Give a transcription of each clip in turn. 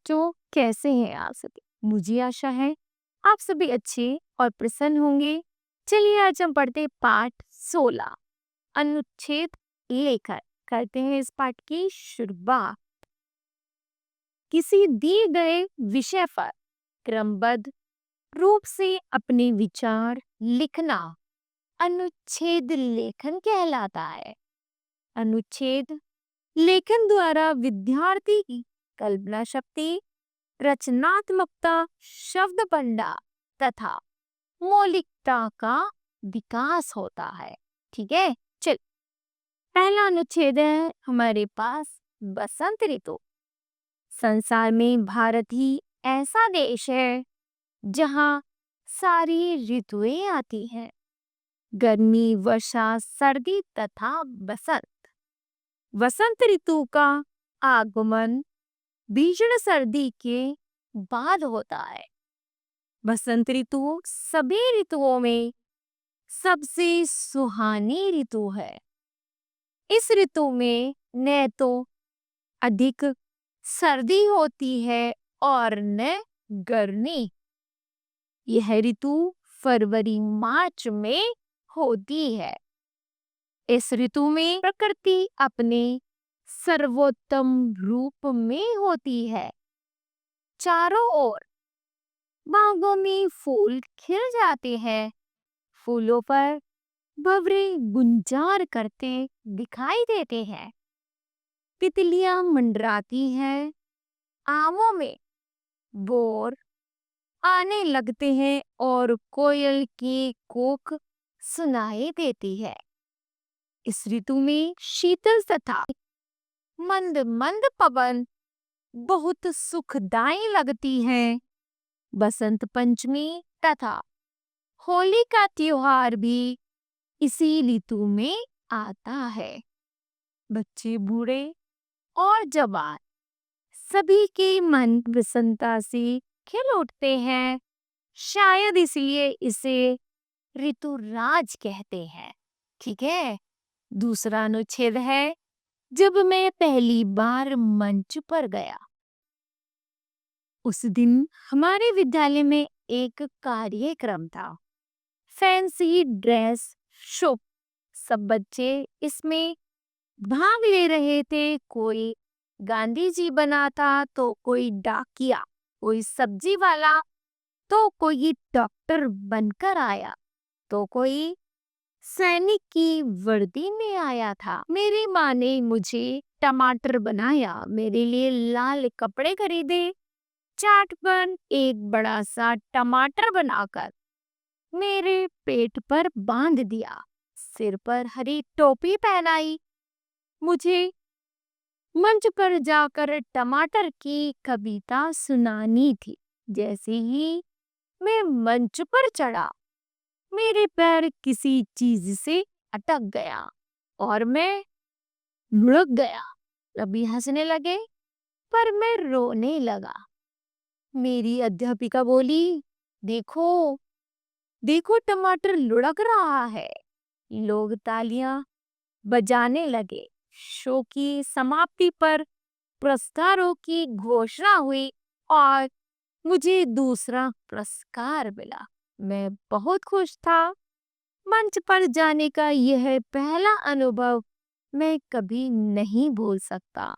बच्चों, कैसे हैं आप सभी? मुझे आशा है आप सभी अच्छे और प्रसन्न होंगे। चलिए आज हम पढ़ते हैं पाठ 16 अनुच्छेद लेखन। करते हैं इस पाठ की शुरुआत। किसी दिए गए विषय पर क्रमबद्ध रूप से अपने विचार लिखना अनुच्छेद लेखन कहलाता है। अनुच्छेद लेखन द्वारा विद्यार्थी की कल्पना शक्ति, रचनात्मकता, शब्द भंडार तथा मौलिकता का विकास होता है। ठीक है, चल पहला अनुच्छेद है हमारे पास बसंत ऋतु। संसार में भारत ही ऐसा देश है जहाँ सारी ऋतुएं आती हैं। गर्मी, वर्षा, सर्दी तथा बसंत। वसंत ऋतु का आगमन भीषण सर्दी के बाद होता है। बसंत ऋतु सभी ऋतुओं में सबसे सुहानी ऋतु है। इस ऋतु में न तो अधिक सर्दी होती है और न गर्मी। यह ऋतु फरवरी मार्च में होती है। इस ऋतु में प्रकृति अपने सर्वोत्तम रूप में होती है। चारों ओर बागों में फूल खिल जाते हैं। फूलों पर भंवरे गुंजार करते दिखाई देते हैं। तितलियां मंडराती हैं। आमों में बोर आने लगते हैं और कोयल की कूक सुनाई देती है। इस ऋतु में शीतल तथा मंद मंद पवन बहुत सुखदाई लगती हैं। बसंत पंचमी तथा होली का त्योहार भी इसी ऋतु में आता है। बच्चे, बूढ़े और जवान सभी के मन प्रसन्नता से खिल उठते हैं। शायद इसलिए इसे ऋतुराज कहते हैं। ठीक है, दूसरा अनुच्छेद है जब मैं पहली बार मंच पर गया। उस दिन हमारे विद्यालय में एक कार्यक्रम था। Fancy dress show. सब बच्चे इसमें भाग ले रहे थे। कोई गांधी जी बना था, तो कोई डाकिया, कोई सब्जी वाला, तो कोई डॉक्टर बनकर आया, तो कोई सैनिक की वर्दी में आया था। मेरी माँ ने मुझे टमाटर बनाया, मेरे लिए लाल कपड़े खरीदे। चाट पर एक बड़ा सा टमाटर बनाकर मेरे पेट पर बांध दिया। सिर पर हरी टोपी पहनाई। मुझे मंच पर जाकर टमाटर की कविता सुनानी थी। जैसे ही मैं मंच पर चढ़ा, मेरे पैर किसी चीज से अटक गया और मैं लुढ़क गया। सभी हंसने लगे पर मैं रोने लगा। मेरी अध्यापिका बोली, देखो देखो टमाटर लुढ़क रहा है। लोग तालियां बजाने लगे। शो की समाप्ति पर पुरस्कारों की घोषणा हुई और मुझे दूसरा पुरस्कार मिला। मैं बहुत खुश था। मंच पर जाने का यह पहला अनुभव मैं कभी नहीं भूल सकता।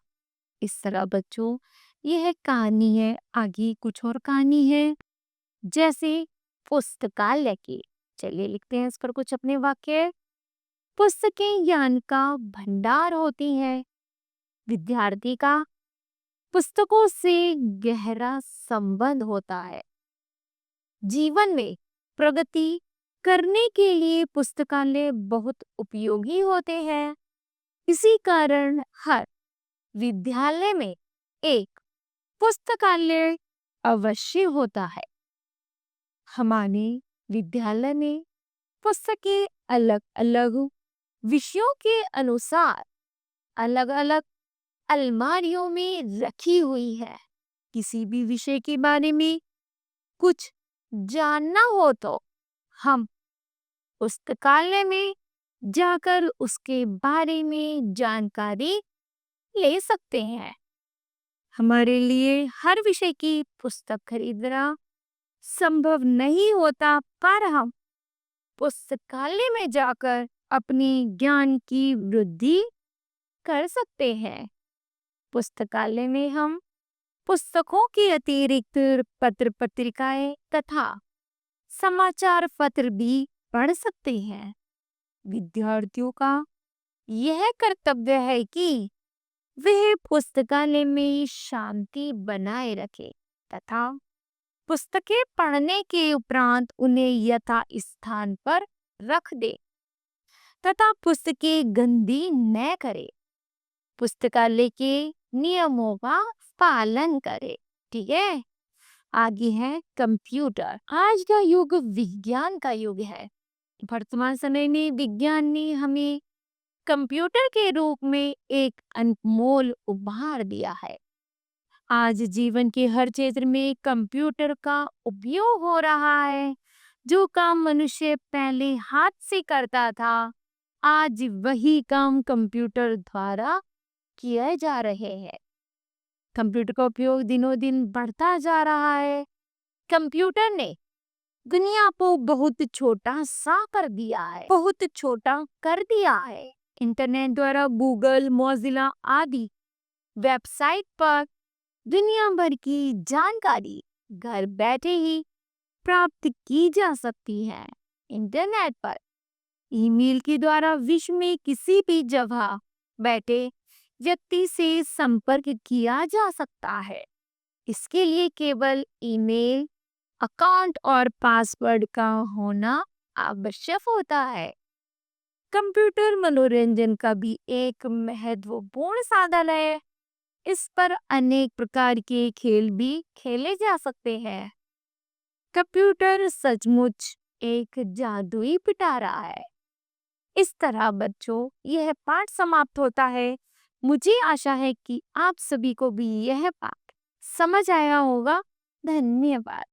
इस तरह बच्चों, यह कहानी है। आगे कुछ और कहानी है, जैसे पुस्तकालय की। चलिए लिखते हैं इस पर कुछ अपने वाक्य। पुस्तकें ज्ञान का भंडार होती हैं। विद्यार्थी का पुस्तकों से गहरा संबंध होता है। जीवन में प्रगति करने के लिए पुस्तकालय बहुत उपयोगी होते हैं। इसी कारण हर विद्यालय में एक पुस्तकालय अवश्य होता है। हमारे विद्यालय में पुस्तकें अलग अलग विषयों के अनुसार अलग अलग अलमारियों में रखी हुई है। किसी भी विषय के बारे में कुछ जानना हो तो हम पुस्तकालय में जाकर उसके बारे में जानकारी ले सकते हैं। हमारे लिए हर विषय की पुस्तक खरीदना संभव नहीं होता, पर हम पुस्तकालय में जाकर अपनी ज्ञान की वृद्धि कर सकते हैं। पुस्तकालय में हम पुस्तकों के अतिरिक्त पत्र पत्रिकाएं तथा समाचार पत्र भी पढ़ सकते हैं। विद्यार्थियों का यह कर्तव्य है कि वह पुस्तकालय में शांति बनाए रखे तथा पुस्तकें पढ़ने के उपरांत उन्हें यथा स्थान पर रख दे तथा पुस्तकें गंदी न करे। पुस्तकालय के नियमों का पालन करे। ठीक है। आगे है कंप्यूटर। आज का युग विज्ञान का युग है। वर्तमान समय में विज्ञान ने हमें कंप्यूटर के रूप में एक अनमोल उपहार दिया है। आज जीवन के हर क्षेत्र में कंप्यूटर का उपयोग हो रहा है। जो काम मनुष्य पहले हाथ से करता था, आज वही काम कंप्यूटर द्वारा किए जा रहे हैं। कंप्यूटर का उपयोग दिनों दिन बढ़ता जा रहा है। कंप्यूटर ने दुनिया को बहुत छोटा सा कर दिया है, बहुत छोटा कर दिया है। इंटरनेट द्वारा गूगल, मोजिला आदि वेबसाइट पर दुनिया भर की जानकारी घर बैठे ही प्राप्त की जा सकती है। इंटरनेट पर ईमेल के द्वारा विश्व में किसी भी जगह बैठे व्यक्ति से संपर्क किया जा सकता है। इसके लिए केवल ईमेल अकाउंट और पासवर्ड का होना आवश्यक होता है। कंप्यूटर मनोरंजन का भी एक महत्वपूर्ण साधन है। इस पर अनेक प्रकार के खेल भी खेले जा सकते हैं। कंप्यूटर सचमुच एक जादुई पिटारा है। इस तरह बच्चों, यह पाठ समाप्त होता है। मुझे आशा है कि आप सभी को भी यह पाठ समझ आया होगा। धन्यवाद।